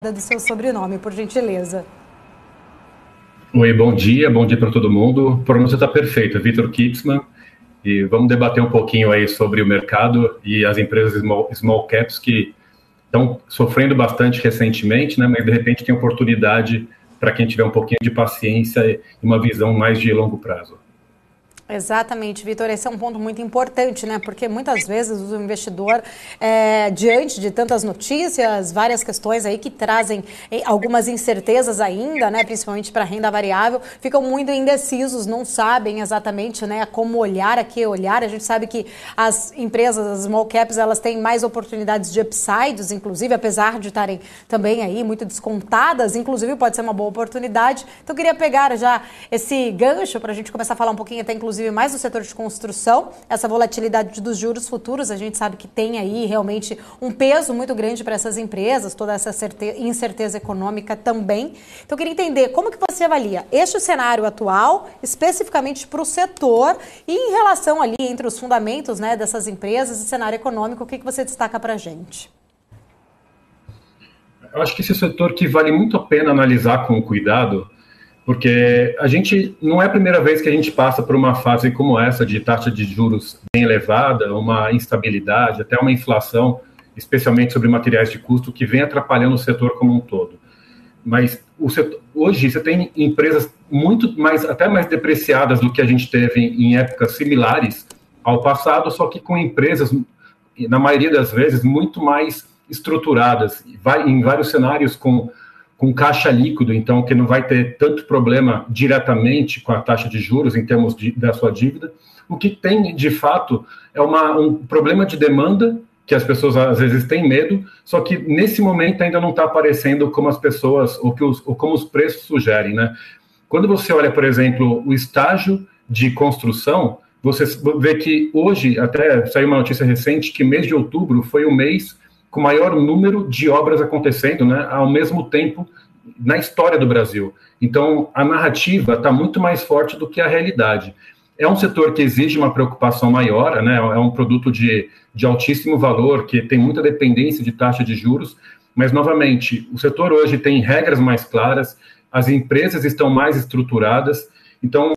do seu sobrenome, por gentileza. Oi, bom dia para todo mundo. O pronúncio está perfeito, Vitor Kipsman, e vamos debater um pouquinho aí sobre o mercado e as empresas small caps que estão sofrendo bastante recentemente, né, mas de repente tem oportunidade para quem tiver um pouquinho de paciência e uma visão mais de longo prazo. Exatamente, Vitor, esse é um ponto muito importante, né? Porque muitas vezes o investidor, diante de tantas notícias, várias questões aí que trazem algumas incertezas ainda, né? Principalmente para a renda variável, ficam muito indecisos, não sabem exatamente, né, como olhar, a que olhar. A gente sabe que as empresas, as small caps, elas têm mais oportunidades de upsides, inclusive, apesar de estarem também aí muito descontadas, inclusive pode ser uma boa oportunidade. Então, eu queria pegar já esse gancho para a gente começar a falar um pouquinho até, inclusive, mais do setor de construção, essa volatilidade dos juros futuros, a gente sabe que tem aí realmente um peso muito grande para essas empresas, toda essa incerteza econômica também. Então, eu queria entender como que você avalia este cenário atual, especificamente para o setor, e em relação ali entre os fundamentos, né, dessas empresas e cenário econômico, o que você destaca para a gente? Eu acho que esse setor que vale muito a pena analisar com cuidado, porque a gente não é a primeira vez que a gente passa por uma fase como essa de taxa de juros bem elevada, uma instabilidade, até uma inflação, especialmente sobre materiais de custo, que vem atrapalhando o setor como um todo. Mas hoje você tem empresas muito mais, até mais depreciadas do que a gente teve em épocas similares ao passado, só que com empresas, na maioria das vezes, muito mais estruturadas, em vários cenários com caixa líquido, então que não vai ter tanto problema diretamente com a taxa de juros em termos da sua dívida. O que tem, de fato, é um problema de demanda, que as pessoas às vezes têm medo, só que nesse momento ainda não está aparecendo como as pessoas, ou como os preços sugerem, né? Quando você olha, por exemplo, o estágio de construção, você vê que hoje, até saiu uma notícia recente, que mês de outubro foi o mês com maior número de obras acontecendo, né, ao mesmo tempo na história do Brasil. Então, a narrativa está muito mais forte do que a realidade. É um setor que exige uma preocupação maior, né, é um produto de altíssimo valor, que tem muita dependência de taxa de juros, mas, novamente, o setor hoje tem regras mais claras, as empresas estão mais estruturadas, então,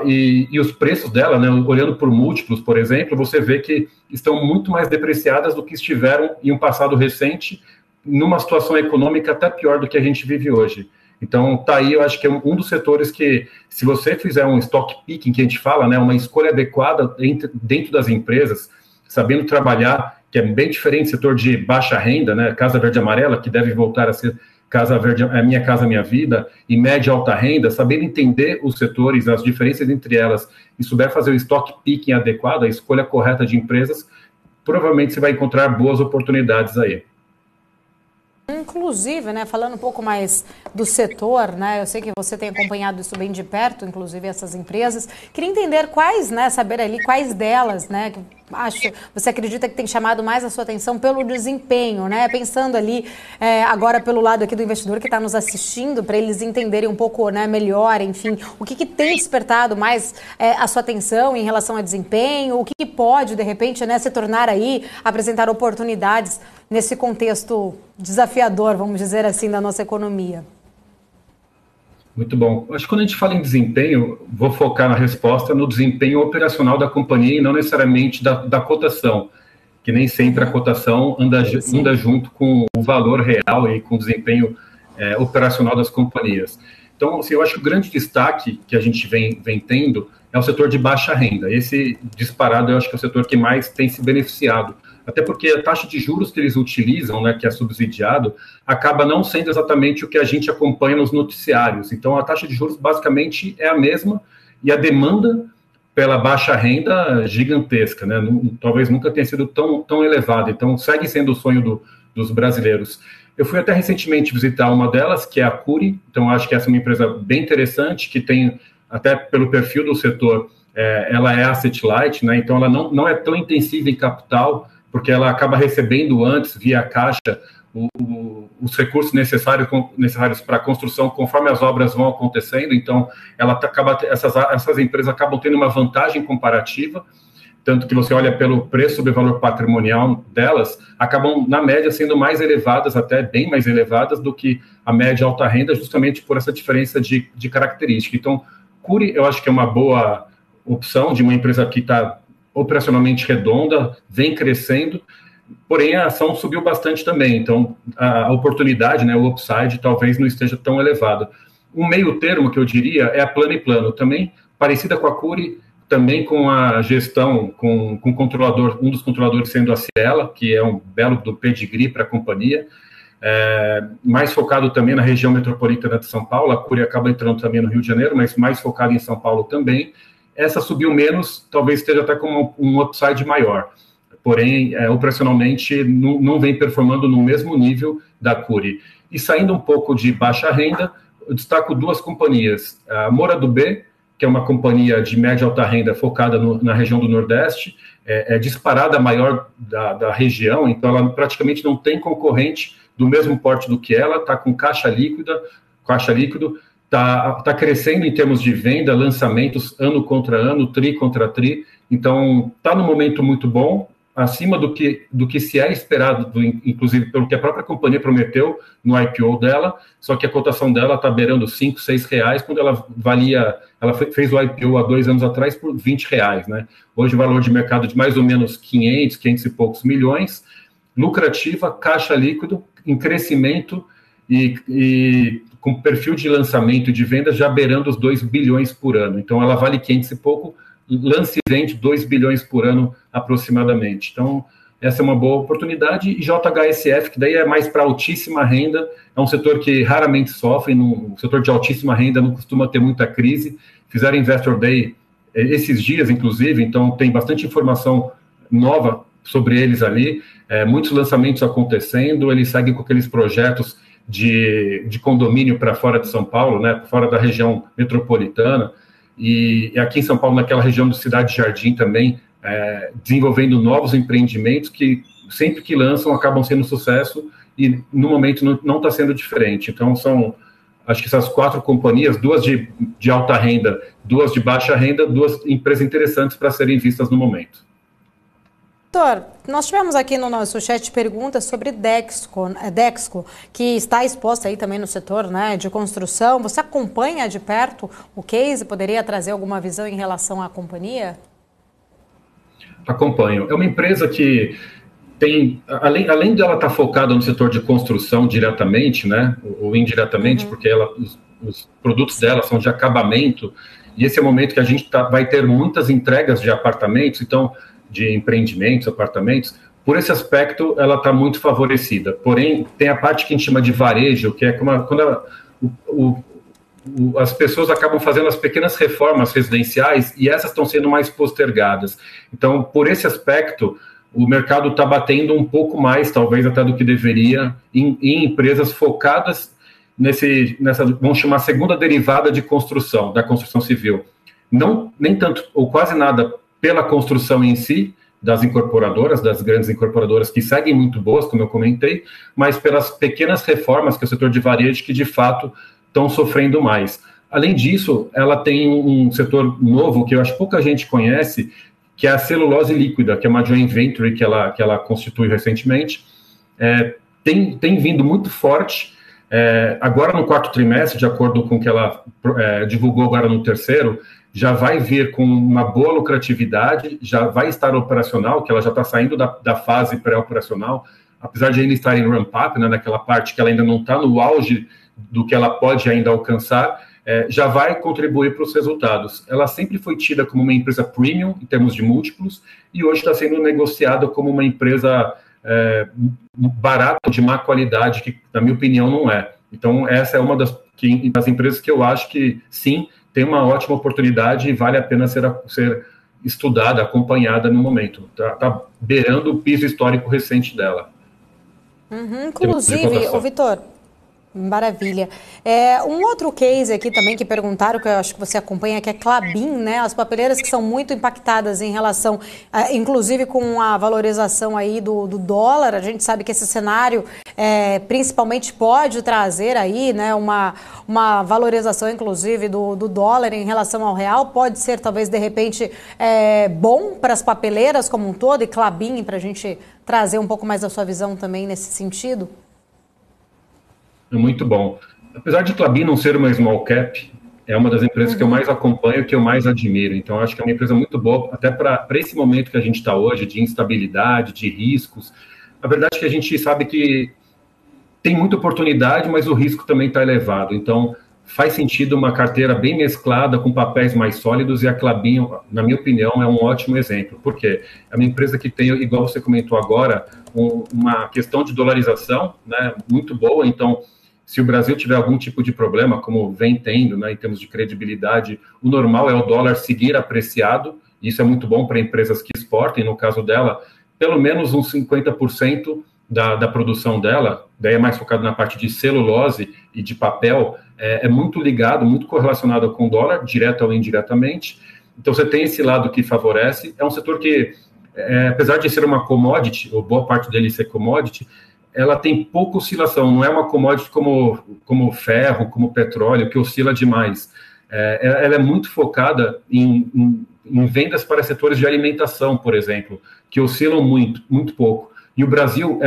e os preços dela, né, olhando por múltiplos, por exemplo, você vê que estão muito mais depreciadas do que estiveram em um passado recente, numa situação econômica até pior do que a gente vive hoje. Então, tá aí, eu acho que é um dos setores que, se você fizer um stock picking, que a gente fala, né, uma escolha adequada dentro das empresas, sabendo trabalhar, que é bem diferente do setor de baixa renda, né, Casa Verde e Amarela, que deve voltar a ser Casa Verde, Minha Casa Minha Vida, e média e alta renda, sabendo entender os setores, as diferenças entre elas, e souber fazer o stock picking adequado, a escolha correta de empresas, provavelmente você vai encontrar boas oportunidades aí. Inclusive, né, falando um pouco mais do setor, né, eu sei que você tem acompanhado isso bem de perto, inclusive essas empresas. Queria entender quais, né, saber ali quais delas, né, que você acredita que tem chamado mais a sua atenção pelo desempenho, né, pensando ali agora pelo lado aqui do investidor que está nos assistindo, para eles entenderem um pouco, né, melhor, enfim, o que tem despertado mais a sua atenção em relação a desempenho, o que pode, de repente, né, se tornar aí, apresentar oportunidades nesse contexto desafiador, vamos dizer assim, da nossa economia. Muito bom. Acho que quando a gente fala em desempenho, vou focar na resposta no desempenho operacional da companhia e não necessariamente da cotação, que nem sempre a cotação anda junto com o valor real e com o desempenho operacional das companhias. Então, assim, eu acho que o grande destaque que a gente vem tendo é o setor de baixa renda. Esse disparado, eu acho que é o setor que mais tem se beneficiado. Até porque a taxa de juros que eles utilizam, né, que é subsidiado, acaba não sendo exatamente o que a gente acompanha nos noticiários. Então, a taxa de juros basicamente é a mesma e a demanda pela baixa renda gigantesca, né? Talvez nunca tenha sido tão elevada. Então, segue sendo o sonho dos brasileiros. Eu fui até recentemente visitar uma delas, que é a Cury. Então, acho que essa é uma empresa bem interessante, que tem, até pelo perfil do setor, ela é asset light, né? Então ela não é tão intensiva em capital, porque ela acaba recebendo antes, via caixa, os recursos necessários para a construção conforme as obras vão acontecendo. Então, essas empresas acabam tendo uma vantagem comparativa. tanto que você olha pelo preço sobre valor patrimonial delas, acabam, na média, sendo mais elevadas, até bem mais elevadas do que a média alta renda, justamente por essa diferença de característica. Então, Cury, eu acho que é uma boa opção de uma empresa que está operacionalmente redonda, vem crescendo, porém a ação subiu bastante também, então a oportunidade, né, o upside, talvez não esteja tão elevado. Um meio termo que eu diria é a Plano e Plano, também parecida com a Cury, também com a gestão, com o controlador, um dos controladores sendo a Cirela, que é um belo do pedigree para a companhia, mais focado também na região metropolitana de São Paulo. A Cury acaba entrando também no Rio de Janeiro, mas mais focado em São Paulo também. Essa subiu menos, talvez esteja até com um upside maior, porém, operacionalmente, não vem performando no mesmo nível da Cury. E saindo um pouco de baixa renda, eu destaco duas companhias, a Moura do B, que é uma companhia de média e alta renda focada na região do Nordeste, é disparada a maior da região, então ela praticamente não tem concorrente do mesmo porte do que ela, está com caixa líquido, está crescendo em termos de venda, lançamentos ano contra ano, tri contra tri, então está num momento muito bom, acima do que se é esperado, inclusive pelo que a própria companhia prometeu no IPO dela, só que a cotação dela está beirando R$5, R$6, quando ela fez o IPO há 2 anos atrás por R$20, né? Hoje o valor de mercado de mais ou menos 500 e poucos milhões, lucrativa, caixa líquido, em crescimento e com perfil de lançamento e de venda já beirando os 2 bilhões por ano. Então ela vale 500 e pouco, lance e vende 2 bilhões por ano aproximadamente. Então, essa é uma boa oportunidade. E JHSF, que daí é mais para altíssima renda, é um setor que raramente sofre, no setor de altíssima renda não costuma ter muita crise. Fizeram Investor Day esses dias, inclusive, então tem bastante informação nova sobre eles ali, muitos lançamentos acontecendo, eles seguem com aqueles projetos de condomínio para fora de São Paulo, né, fora da região metropolitana, e aqui em São Paulo, naquela região do Cidade Jardim também, desenvolvendo novos empreendimentos que sempre que lançam acabam sendo sucesso e no momento não está sendo diferente. Então acho que essas 4 companhias, 2 de alta renda, 2 de baixa renda, 2 empresas interessantes para serem vistas no momento. Doutor, nós tivemos aqui no nosso chat perguntas sobre Dexco, que está exposta aí também no setor, né, de construção. Você acompanha de perto o case? Poderia trazer alguma visão em relação à companhia? Acompanho. É uma empresa que tem, além de ela estar focada no setor de construção diretamente, né, ou indiretamente, porque os produtos dela são de acabamento, e esse é o momento que a gente vai ter muitas entregas de apartamentos, então de empreendimentos, apartamentos, por esse aspecto ela está muito favorecida. Porém, tem a parte que a gente chama de varejo, que é quando as pessoas acabam fazendo as pequenas reformas residenciais e essas estão sendo mais postergadas. Então, por esse aspecto, o mercado está batendo um pouco mais, talvez até do que deveria, em empresas focadas nessa, vamos chamar, segunda derivada de construção, da construção civil. Não, nem tanto, ou quase nada, pela construção em si, das incorporadoras, das grandes incorporadoras que seguem muito boas, como eu comentei, mas pelas pequenas reformas que é o setor de varejo que, de fato, estão sofrendo mais. Além disso, ela tem um setor novo que eu acho que pouca gente conhece, que é a celulose líquida, que é uma joint venture que ela constitui recentemente. Tem vindo muito forte. Agora, no 4º trimestre, de acordo com o que ela divulgou agora no 3º, já vai vir com uma boa lucratividade, já vai estar operacional, que ela já está saindo da fase pré-operacional, apesar de ainda estar em ramp-up, né, naquela parte que ela ainda não está no auge do que ela pode ainda alcançar, já vai contribuir para os resultados. Ela sempre foi tida como uma empresa premium, em termos de múltiplos, e hoje está sendo negociada como uma empresa barata, de má qualidade, que, na minha opinião, não é. Então, essa é uma das empresas que eu acho que, sim, tem uma ótima oportunidade e vale a pena ser estudada, acompanhada no momento. Está beirando o piso histórico recente dela. Inclusive, Vitor, Maravilha. Um outro case aqui também que perguntaram, que eu acho que você acompanha, que é Klabin, né? As papeleiras que são muito impactadas em relação, inclusive com a valorização aí do dólar. A gente sabe que esse cenário principalmente pode trazer aí, né, uma valorização, inclusive, do dólar em relação ao real. Pode ser, talvez, de repente, bom para as papeleiras como um todo, e Klabin, para a gente trazer um pouco mais da sua visão também nesse sentido. Muito bom. Apesar de Klabin não ser uma small cap, é uma das empresas que eu mais acompanho, que eu mais admiro. Então, acho que é uma empresa muito boa, até para esse momento que a gente está hoje, de instabilidade, de riscos. A verdade é que a gente sabe que tem muita oportunidade, mas o risco também está elevado. Então, faz sentido uma carteira bem mesclada, com papéis mais sólidos, e a Klabin, na minha opinião, é um ótimo exemplo. Por quê? É uma empresa que tem, igual você comentou agora, uma questão de dolarização, né, muito boa. Então, se o Brasil tiver algum tipo de problema, como vem tendo, né, em termos de credibilidade, o normal é o dólar seguir apreciado. Isso é muito bom para empresas que exportem. No caso dela, pelo menos uns 50% da produção dela, daí é mais focado na parte de celulose e de papel, é muito ligado, muito correlacionado com o dólar, direto ou indiretamente. Então, você tem esse lado que favorece. É um setor que, apesar de ser uma commodity, ou boa parte dele ser commodity, ela tem pouca oscilação, não é uma commodity como ferro, como petróleo, que oscila demais. Ela é muito focada em vendas para setores de alimentação, por exemplo, que oscilam muito pouco. E o Brasil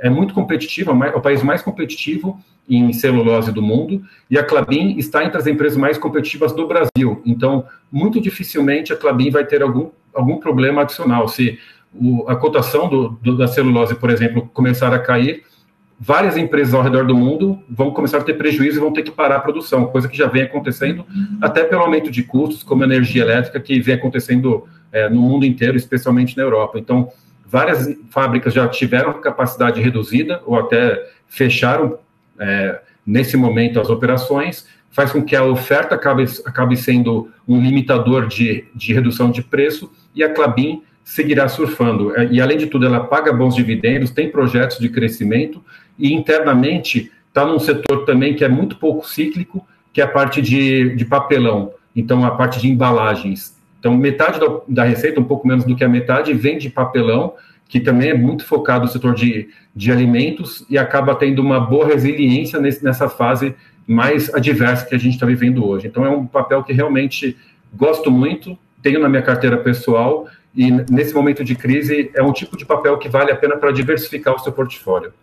é muito competitivo, é o país mais competitivo em celulose do mundo, e a Klabin está entre as empresas mais competitivas do Brasil. Então, muito dificilmente a Klabin vai ter algum problema adicional. Se a cotação da celulose, por exemplo, começar a cair, várias empresas ao redor do mundo vão começar a ter prejuízo e vão ter que parar a produção, coisa que já vem acontecendo, até pelo aumento de custos, como a energia elétrica, que vem acontecendo no mundo inteiro, especialmente na Europa. Então, várias fábricas já tiveram capacidade reduzida ou até fecharam, nesse momento, as operações, faz com que a oferta acabe sendo um limitador de redução de preço, e a Klabin seguirá surfando. E, além de tudo, ela paga bons dividendos, tem projetos de crescimento, e internamente está num setor também que é muito pouco cíclico, que é a parte de papelão, então a parte de embalagens. Então, metade da receita, um pouco menos do que a metade, vem de papelão, que também é muito focado no setor de alimentos, e acaba tendo uma boa resiliência nessa fase mais adversa que a gente está vivendo hoje. Então, é um papel que realmente gosto muito, tenho na minha carteira pessoal, e nesse momento de crise é um tipo de papel que vale a pena para diversificar o seu portfólio.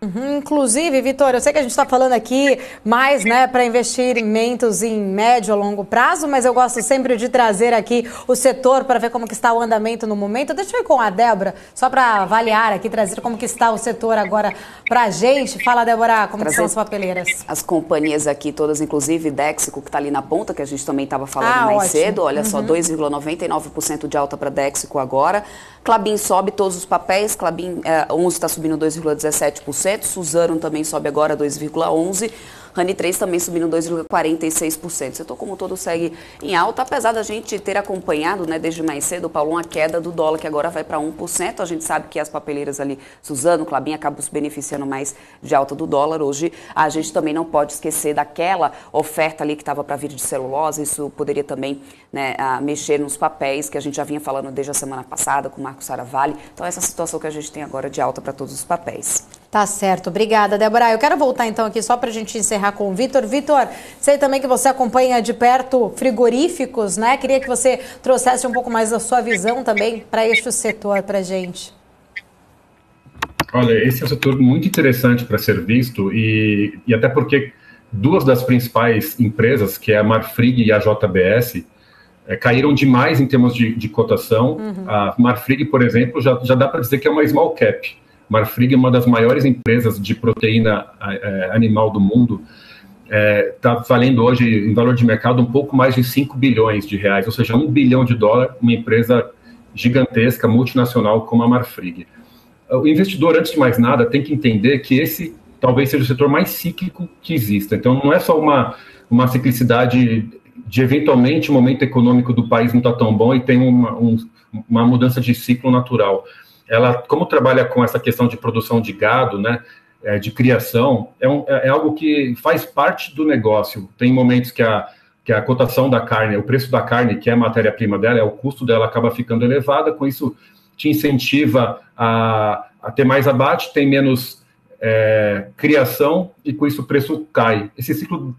Inclusive, Vitor, eu sei que a gente está falando aqui mais, né, para investimentos em médio ou longo prazo, mas eu gosto sempre de trazer aqui o setor para ver como que está o andamento no momento. Deixa eu ir com a Débora, só para avaliar aqui, trazer como que está o setor agora para a gente. Fala, Débora, como que são as papeleiras? As companhias aqui todas, inclusive Dexico, que está ali na ponta, que a gente também estava falando mais cedo. Olha só, 2,99% de alta para Dexico agora. Klabin sobe todos os papéis, Klabin 11 está subindo 2,17%. Suzano também sobe agora 2,11%. Rani 3 também subindo 2,46%. O setor como todo segue em alta, apesar da gente ter acompanhado, né, desde mais cedo, Paulo, uma queda do dólar que agora vai para 1%. A gente sabe que as papeleiras ali, Suzano, Klabin, acabam se beneficiando mais de alta do dólar. Hoje a gente também não pode esquecer daquela oferta ali que estava para vir de celulose. Isso poderia também, né, mexer nos papéis que a gente já vinha falando desde a semana passada com o Marco Saravalli. Então essa situação que a gente tem agora de alta para todos os papéis. Tá certo, obrigada, Débora. Eu quero voltar então aqui só para a gente encerrar com o Vitor. Vitor, sei também que você acompanha de perto frigoríficos, né? Queria que você trouxesse um pouco mais da sua visão também para este setor para a gente. Olha, esse é um setor muito interessante para ser visto, e até porque duas das principais empresas, que é a Marfrig e a JBS, caíram demais em termos de cotação. A Marfrig, por exemplo, já dá para dizer que é uma small cap. Marfrig é uma das maiores empresas de proteína animal do mundo. Está valendo hoje, em valor de mercado, um pouco mais de 5 bilhões de reais, ou seja, $1 bilhão, uma empresa gigantesca, multinacional como a Marfrig. O investidor, antes de mais nada, tem que entender que esse talvez seja o setor mais cíclico que exista. Então, não é só uma ciclicidade de, eventualmente, o momento econômico do país não está tão bom e tem uma mudança de ciclo natural. Ela, como trabalha com essa questão de produção de gado, né, de criação, é algo que faz parte do negócio. Tem momentos que a cotação da carne, o preço da carne, que é a matéria-prima dela, o custo dela acaba ficando elevada, com isso te incentiva a ter mais abate, tem menos criação, e com isso o preço cai. Esse ciclo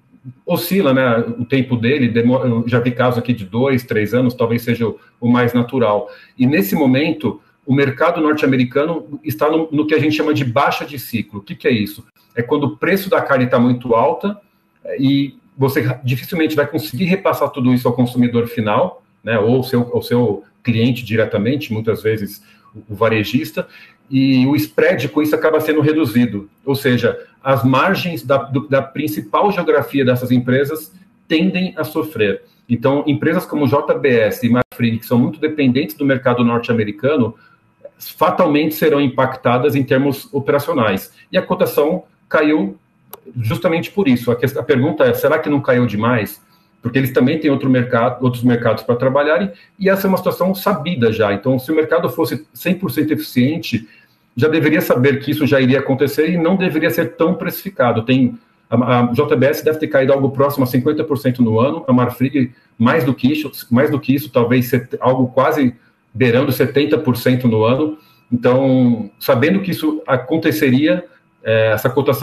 oscila, né, o tempo dele, eu já vi casos aqui de 2, 3 anos, talvez seja o mais natural. E nesse momento, o mercado norte-americano está no que a gente chama de baixa de ciclo. O que é isso? É quando o preço da carne está muito alta e você dificilmente vai conseguir repassar tudo isso ao consumidor final, né, ou ao seu cliente diretamente, muitas vezes o varejista, e o spread com isso acaba sendo reduzido. Ou seja, as margens da principal geografia dessas empresas tendem a sofrer. Então, empresas como JBS e Marfrig, que são muito dependentes do mercado norte-americano, fatalmente serão impactadas em termos operacionais. E a cotação caiu justamente por isso. A pergunta é, será que não caiu demais? Porque eles também têm outros mercados para trabalhar, e essa é uma situação sabida já. Então, se o mercado fosse 100% eficiente, já deveria saber que isso já iria acontecer e não deveria ser tão precificado. A JBS deve ter caído algo próximo a 50% no ano, a Marfrig mais do que isso, talvez algo quase beirando 70% no ano. Então, sabendo que isso aconteceria, essa cotação